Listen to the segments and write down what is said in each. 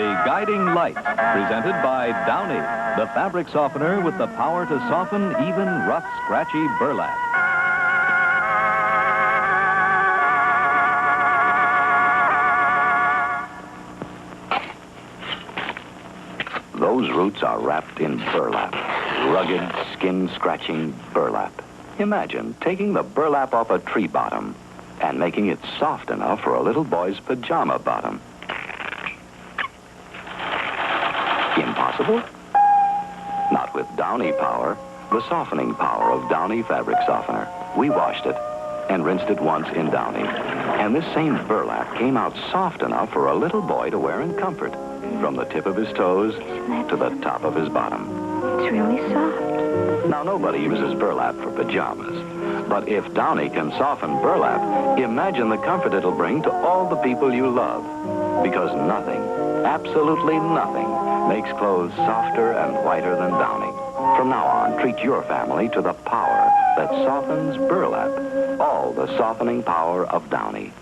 The Guiding Light, presented by Downy, the fabric softener with the power to soften even rough, scratchy burlap. Those roots are wrapped in burlap, rugged, skin-scratching burlap. Imagine taking the burlap off a tree bottom and making it soft enough for a little boy's pajama bottom. Impossible? Not with Downy Power, the softening power of Downy fabric softener. We washed it and rinsed it once in Downy. And this same burlap came out soft enough for a little boy to wear in comfort, from the tip of his toes to the top of his bottom. It's really soft. Now, nobody uses burlap for pajamas. But if Downy can soften burlap, imagine the comfort it'll bring to all the people you love. Because nothing, absolutely nothing, makes clothes softer and whiter than Downy. From now on, treat your family to the power that softens burlap. All the softening power of Downy.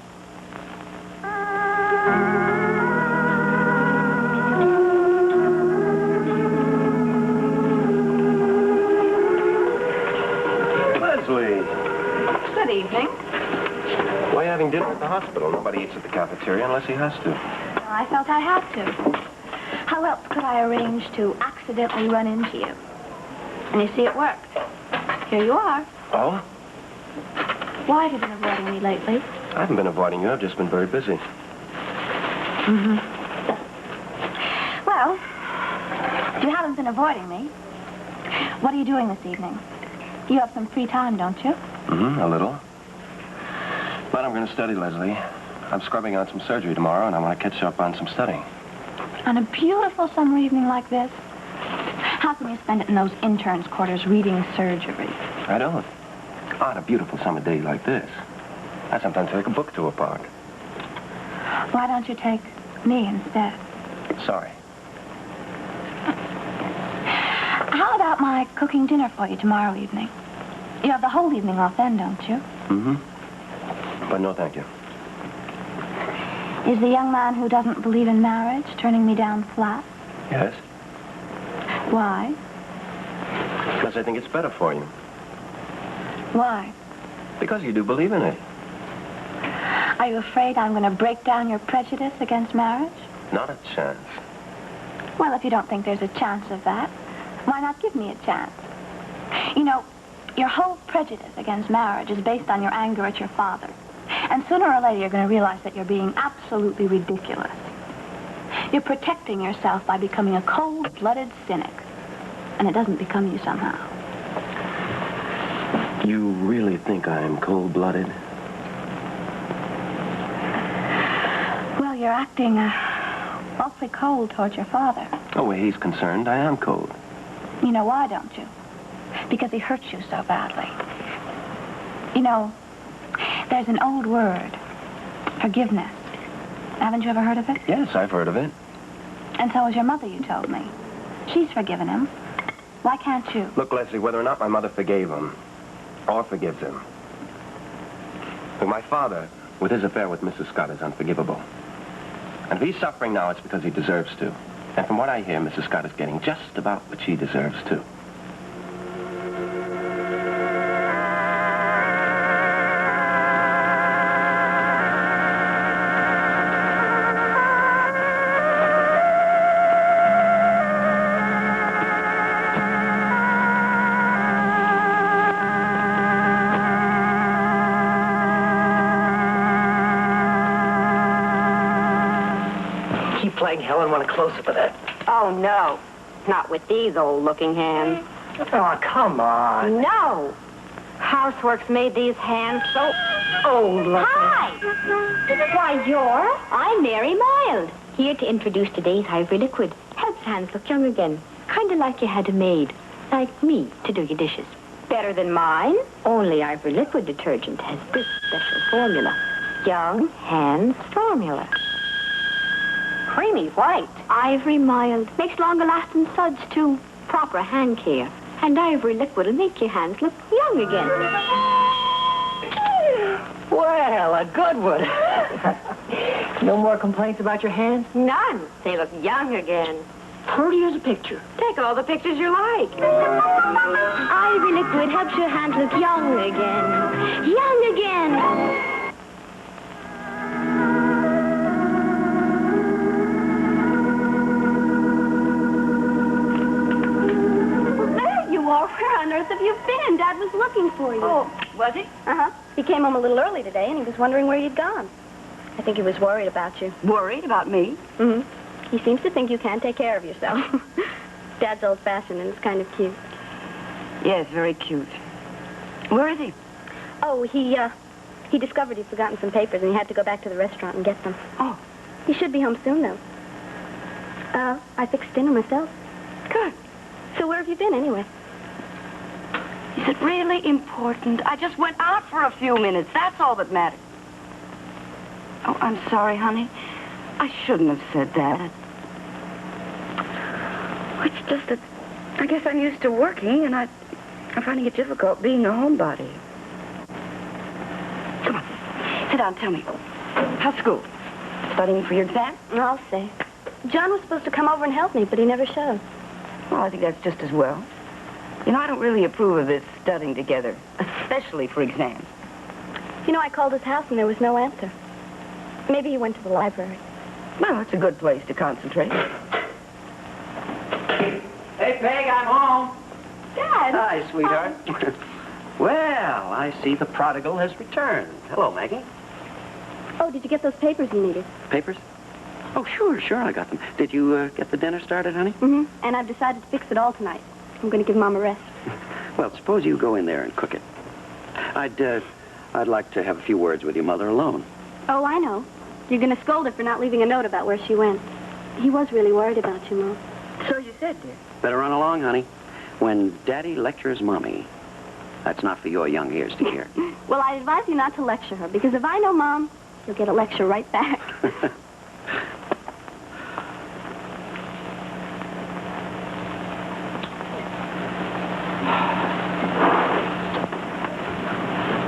Leslie. Good evening. Why are you having dinner at the hospital? Nobody eats at the cafeteria unless he has to. I felt I had to. How else could I arrange to accidentally run into you? And you see, it worked. Here you are. Oh? Why have you been avoiding me lately? I haven't been avoiding you. I've just been very busy. Mm-hmm. Well, you haven't been avoiding me. What are you doing this evening? You have some free time, don't you? Mm-hmm, a little. But I'm going to study, Leslie. I'm scrubbing out some surgery tomorrow, and I want to catch up on some studying. On a beautiful summer evening like this? How can you spend it in those interns' quarters reading surgery? I don't. On a beautiful summer day like this, I sometimes take a book to a park. Why don't you take me instead? Sorry. How about my cooking dinner for you tomorrow evening? You have the whole evening off then, don't you? Mm-hmm. But no, thank you. Is the young man who doesn't believe in marriage turning me down flat? Yes? Why? Because I think it's better for you. Why? Because you do believe in it. Are you afraid I'm going to break down your prejudice against marriage? Not a chance. Well, if you don't think there's a chance of that, why not give me a chance? You know, your whole prejudice against marriage is based on your anger at your father. And sooner or later, you're going to realize that you're being absolutely ridiculous. You're protecting yourself by becoming a cold-blooded cynic. And it doesn't become you somehow. You really think I'm cold-blooded? Well, you're acting awfully cold towards your father. Oh, where he's concerned, I am cold. You know why, don't you? Because he hurts you so badly. You know, there's an old word, forgiveness. Haven't you ever heard of it? Yes, I've heard of it. And so has your mother, you told me. She's forgiven him. Why can't you? Look, Leslie, whether or not my mother forgave him or forgives him, look, my father, with his affair with Mrs. Scott, is unforgivable. And if he's suffering now, it's because he deserves to. And from what I hear, Mrs. Scott is getting just about what she deserves, too. Helen, want a close-up of that? Oh, no. Not with these old-looking hands. Oh, come on. No. Housework's made these hands so old-looking. Hi. Why, I'm Mary Mild. Here to introduce today's Ivory Liquid. Helps hands look young again. Kind of like you had a maid. Like me, to do your dishes. Better than mine. Only Ivory Liquid detergent has this special formula. Young Hands Formula. Creamy white. Ivory Mild. Makes longer-lasting suds, too. Proper hand care. And Ivory Liquid will make your hands look young again. Well, a good one. No more complaints about your hands? None. They look young again. Pretty as a picture. Take all the pictures you like. Ivory Liquid helps your hands look young again. Young again. Where on earth have you been? Dad was looking for you. Oh, was he? Uh-huh. He came home a little early today, and he was wondering where you'd gone. I think he was worried about you. Worried about me? Mm-hmm. He seems to think you can't take care of yourself. Dad's old-fashioned, and it's kind of cute. Yes, very cute. Where is he? Oh, he discovered he'd forgotten some papers, and he had to go back to the restaurant and get them. Oh. He should be home soon, though. I fixed dinner myself. Good. So where have you been, anyway? Is it really important? I just went out for a few minutes. That's all that matters. Oh, I'm sorry, honey. I shouldn't have said that. It's just that I guess I'm used to working, and I'm finding it difficult being a homebody. Come on. Sit down. Tell me. How's school? Studying for your exam? I'll say. John was supposed to come over and help me, but he never showed. Well, I think that's just as well. You know, I don't really approve of this studying together, especially for exams. You know, I called his house and there was no answer. Maybe he went to the library. Well, it's a good place to concentrate. Hey, Peg, I'm home. Dad! Hi, sweetheart. Well, I see the prodigal has returned. Hello, Maggie. Oh, did you get those papers you needed? Papers? Oh, sure, I got them. Did you get the dinner started, honey? Mm-hmm. And I've decided to fix it all tonight. I'm going to give Mom a rest. Well, suppose you go in there and cook it. I'd like to have a few words with your mother alone. Oh, I know. You're going to scold her for not leaving a note about where she went. He was really worried about you, Mom. So you said, dear. Better run along, honey. When Daddy lectures Mommy, that's not for your young ears to hear. Well, I advise you not to lecture her, because if I know Mom, you'll get a lecture right back.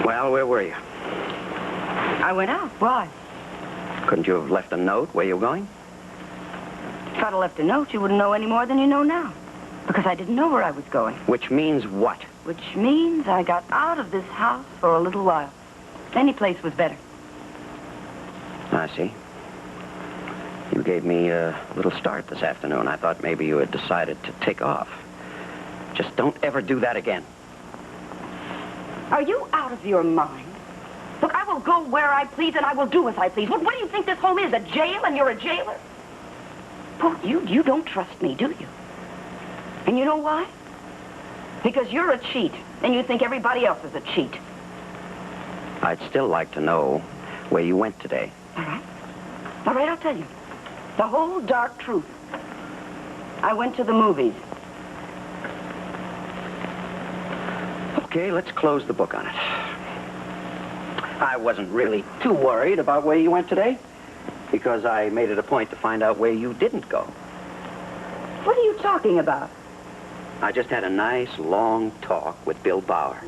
Well, where were you? I went out. Why? Couldn't you have left a note where you were going? If I'd have left a note, you wouldn't know any more than you know now. Because I didn't know where I was going. Which means what? Which means I got out of this house for a little while. Any place was better. I see. You gave me a little start this afternoon. I thought maybe you had decided to take off. Just don't ever do that again. Are you out of your mind? Look, I will go where I please and I will do as I please. What do you think this home is, a jail, and you're a jailer? Well, you don't trust me, do you? And you know why? Because you're a cheat, and you think everybody else is a cheat. I'd still like to know where you went today. All right. All right, I'll tell you. The whole dark truth. I went to the movies. Okay, let's close the book on it. I wasn't really too worried about where you went today, because I made it a point to find out where you didn't go. What are you talking about? I just had a nice, long talk with Bill Bauer.